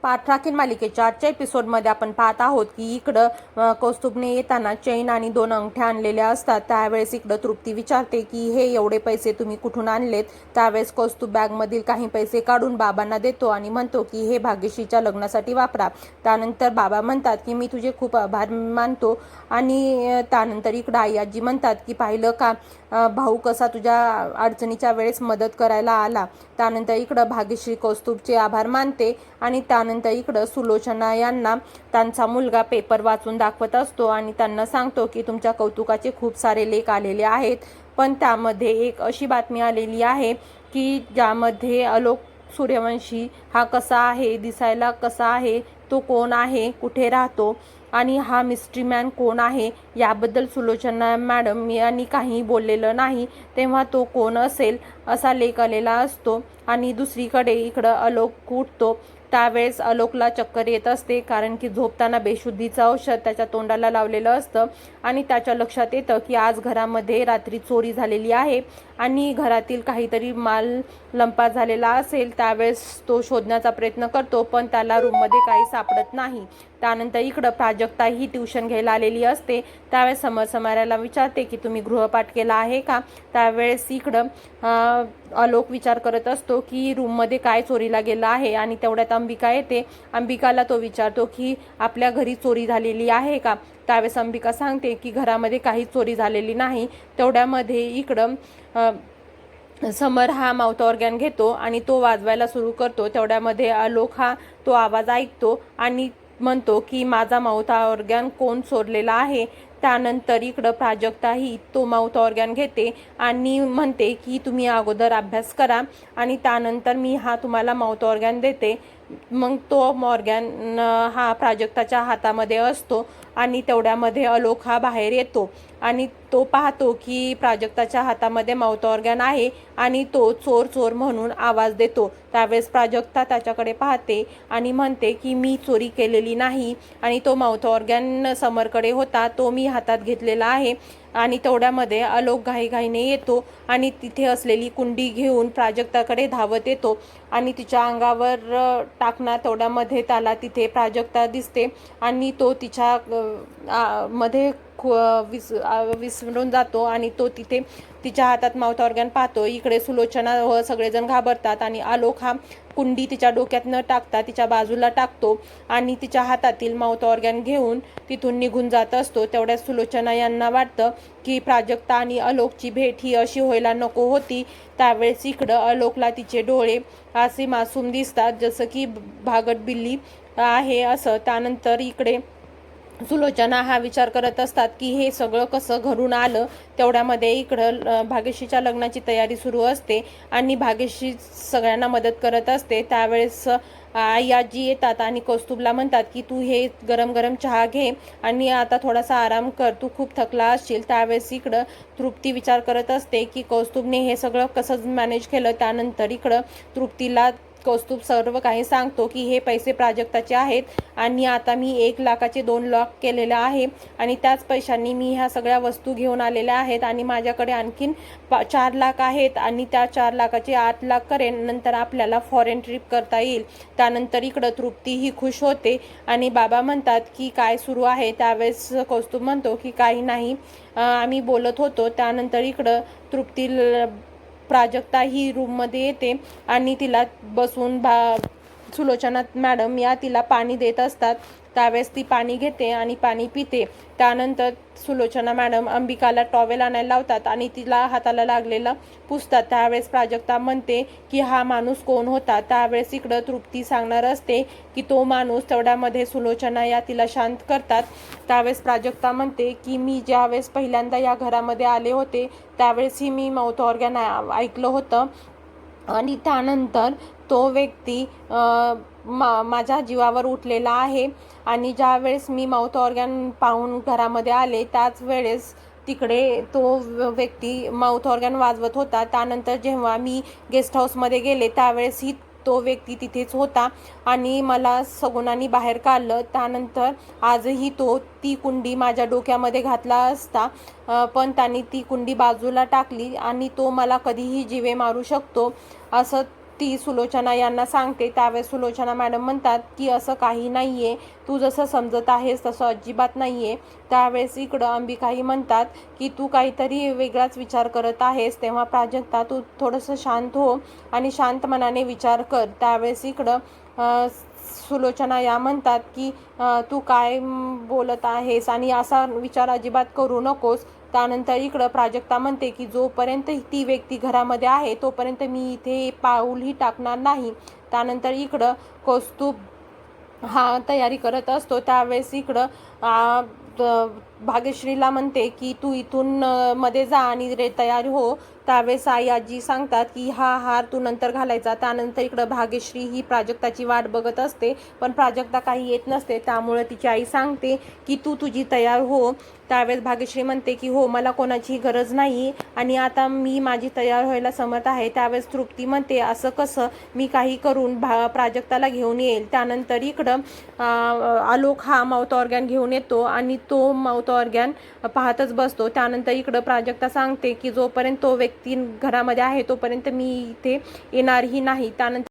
पाठ राखील मालिकेच्या आजच्या एपिसोडमध्ये आपण पाहत आहोत की इकडं कौस्तुभने येताना चैन आणि 2 अंगठ्या आणलेल्या असतात। त्यावेळेस इकडं तृप्ती विचारते की हे एवढे पैसे तुम्ही कुठून आणलेत। त्यावेळेस कौस्तुभ बॅगमधील काही पैसे काढून बाबांना देतो आणि म्हणतो की हे भाग्यश्रीच्या लग्नासाठी वापरा। त्यानंतर बाबा म्हणतात की मी तुझे खूप आभार मानतो आणि त्यानंतर इकडं आई आजी म्हणतात की पाहिलं का भाऊ कसा तुझ्या अडचणीच्या वेळेस मदत करायला आला। त्यानंतर इकडं भाग्यश्री कौस्तुभचे आभार मानते आणि त्यानंतर इकडं सुलोचना यांना त्यांचा मुलगा पेपर वाचून दाखवत असतो आणि त्यांना सांगतो की तुमच्या कौतुकाचे खूप सारे लेख आलेले आहेत, पण त्यामध्ये एक अशी बातमी आलेली आहे की ज्यामध्ये आलोक सूर्यवंशी हा कसा आहे, दिसायला कसा आहे, तो कोण आहे, कुठे राहतो आणि हा मिस्ट्री मॅन कोण आहे याबद्दल सुलोचना मॅडम यांनी काही बोललेलं नाही। तेव्हा तो कोण असेल असा लेख आलेला असतो आणि दुसरीकडे इकडं आलोक उठतो। त्यावेळेस आलोकला चक्कर येत असते कारण की झोपताना बेशुद्धीचं औषध त्याच्या तोंडाला लावलेलं असतं आणि त्याच्या लक्षात येतं की आज घरामध्ये रात्री चोरी झालेली आहे आणि घरातील काहीतरी माल लंपास झालेला असेल। त्यावेळेस तो शोधण्याचा प्रयत्न करतो पण त्याला रूममध्ये काही सापडत नाही। त्यानंतर इकडं प्राजक्ता ही ट्युशन घ्यायला आलेली असते। त्यावेळेस समर्याला विचारते की तुम्ही गृहपाठ केला आहे का। त्यावेळेस इकडं आलोक विचार करत असतो की रूममध्ये काय चोरीला गेलं आहे आणि तेवढ्यात अंबिका येते। अंबिकाला तो विचारतो की आपल्या घरी चोरी झालेली आहे का। त्यावेळेस अंबिका सांगते की घरामध्ये काही चोरी झालेली नाही। तेवढ्यामध्ये इकडं समर हा माउथ ऑर्गॅन घेतो आणि तो वाजवायला सुरू करतो। तेवढ्यामध्ये आलोक हा तो आवाज ऐकतो आणि म्हणतो की माझा माउथ ऑर्गॅन कोण चोरलेला आहे। त्यानंतर इकडं प्राजक्ता ही तो माउथ ऑर्गॅन घेते आणि म्हणते की तुम्ही अगोदर अभ्यास करा आणि त्यानंतर मी हा तुम्हाला माउथ ऑर्गॅन देते। मग तो ऑर्गॅन हा प्राजक्ताच्या हातामध्ये असतो आणि तेवढ्यामध्ये आलोक हा बाहेर येतो आणि तो पाहतो की प्राजक्ताच्या हातामध्ये माउथ ऑर्गॅन आहे आणि तो चोर चोर म्हणून आवाज देतो। त्यावेळेस प्राजक्ता त्याच्याकडे पाहते आणि म्हणते की मी चोरी केलेली नाही आणि तो माउथ ऑर्गॅन समरकडे होता, तो मी हातात घेतलेला आहे। आणि तेवढ्यामध्ये आलोक घाईघाईने येतो आणि तिथे असलेली कुंडी घेऊन प्राजक्ताकडे धावत येतो आणि तिच्या अंगावर टाकणार। तेवढ्यामध्ये त्याला तिथे प्राजक्ता दिसते आणि तो तिच्या मध्ये विसरून जातो आणि तो तिथे तिच्या हातात माउथ ऑर्गॅन पाहतो। इकडे सुलोचना व सगळेजण घाबरतात आणि आलोक हा कुंडी तिच्या डोक्यात न टाकता तिच्या बाजूला टाकतो आणि तिच्या हातातील माउथ ऑर्गॅन घेऊन तिथून निघून जात असतो। तेवढ्यात सुलोचना यांना वाटतं की प्राजक्ता आणि आलोकची भेट ही अशी व्हायला नको होती। त्यावेळेस इकडं आलोकला तिचे डोळे असे मासूम दिसतात जसं की भागट बिल्ली आहे असं। त्यानंतर इकडे सुलोचना हा विचार करत असतात की हे सगळं कसं घडून आलं। तेवढ्यामध्ये इकडं भाग्यश्रीच्या लग्नाची तयारी सुरू असते आणि भाग्यश्री सगळ्यांना मदत करत असते। त्यावेळेस आई आजी येतात आणि कौस्तुभला म्हणतात की तू हे गरम गरम चहा घे आणि आता थोडासा आराम कर, तू खूप थकला असशील। त्यावेळेस इकडं तृप्ती विचार करत असते की कौस्तुभने हे सगळं कसं मॅनेज केलं। त्यानंतर इकडं तृप्तीला कौस्तुभ सर्व काही सांगतो की हे पैसे प्राजक्ताचे आहेत आणि आता मी 1 लाखाचे 2 लाख केलेले आहे आणि त्याच पैशांनी मी ह्या सगळ्या वस्तू घेऊन आलेल्या आहेत आणि माझ्याकडे आणखीन 4 लाख आहेत आणि त्या 4 लाखाचे 8 लाख करेन, नंतर आपल्याला फॉरेन ट्रिप करता येईल। त्यानंतर इकडं तृप्ती ही खुश होते आणि बाबा म्हणतात की काय सुरू आहे। त्यावेळेस कौस्तुभ म्हणतो की काही नाही, आम्ही बोलत होतो। त्यानंतर इकडं तृप्ती प्राजक्ता ही रूममध्ये येते आणि तिला बसून सुलोचना मॅडम या तिला पाणी देत असतात। त्यावेळेस ती पाणी घेते आणि पाणी पिते। त्यानंतर सुलोचना मॅडम अंबिकाला टॉवेल आणायला लावतात आणि तिला हाताला लागलेलं पुसतात। त्यावेळेस प्राजक्ता म्हणते की हा माणूस कोण होता। त्यावेळेस इकडं तृप्ती सांगणार असते की तो माणूस। तेवढ्यामध्ये सुलोचना या तिला शांत करतात। त्यावेळेस प्राजक्ता म्हणते की मी ज्यावेळेस पहिल्यांदा या घरामध्ये आले होते त्यावेळेसही मी माउथ ऑर्गॅन ऐकलं होतं आणि त्यानंतर तो व्यक्ती माझ्या जीवावर उठलेला आहे आणि ज्या वेळेस मी माउथ ऑर्गॅन पाहून घरामध्ये आले त्याच वेळेस तिकडे तो व्यक्ती माउथ ऑर्गॅन वाजवत होता। त्यानंतर जेव्हा मी गेस्ट हाऊसमध्ये गेले त्यावेळेसही तो व्यक्ती तिथेच होता आणि मला सगुणांनी बाहेर काढलं। त्यानंतर आजही तो ती कुंडी माझ्या डोक्यामध्ये घातला असता पण त्यांनी ती कुंडी बाजूला टाकली आणि तो मला कधीही जीवे मारू शकतो असं ती सुलोचना यांना सांगते. त्यावेळेस सुलोचना मॅडम म्हणतात की असं काही नाहीये, तू जसं समजत आहेस तसं अजिबात नाहीये. त्यावेळेस इकडं अंबिकाही म्हणतात की तू काहीतरी वेगळाच विचार करत आहेस. तेव्हा प्राजक्ता, तू थोडंसं शांत हो आणि शांत मनाने विचार कर. त्यावेळेस इकडं सुलोचना या म्हणतात की तू काय बोलत आहेस आणि असा विचार अजिबात करू नकोस. त्यानंतर इकडं प्राजक्ता म्हणते की जोपर्यंत ती व्यक्ती घरामध्ये आहे तोपर्यंत मी इथे पाऊलही टाकणार नाही. त्यानंतर इकडं कौस्तुभ हा तयारी करत असतो. त्यावेळेस इकडं भाग्यश्रीला म्हणते की तू इथून मध्ये जा आणि तयार हो. त्यावेळेस आई आजी सांगतात की हा हार तू नंतर घालायचा. त्यानंतर इकडं भाग्यश्री ही प्राजक्ताची वाट बघत असते, पण प्राजक्ता काही येत नसते. त्यामुळे तिची आई सांगते की तू तुझी तयार हो. त्यावेळेस भाग्यश्री म्हणते की हो, मला कोणाची गरज नाही आणि आता मी माझी तयार व्हायला समर्थ आहे. त्यावेळेस तृप्ती म्हणते असं कसं, मी काही करून प्राजक्ताला घेऊन येईल. त्यानंतर इकडं आलोक हा माउथ ऑर्गॅन घेऊन येतो आणि तो माउथ ऑर्गॅन पाहतच बसतो. त्यानंतर इकडं प्राजक्ता सांगते की जोपर्यंत तो व्यक्ती घरामध्ये आहे तोपर्यंत मी इथे येणारही नाही. त्यानंतर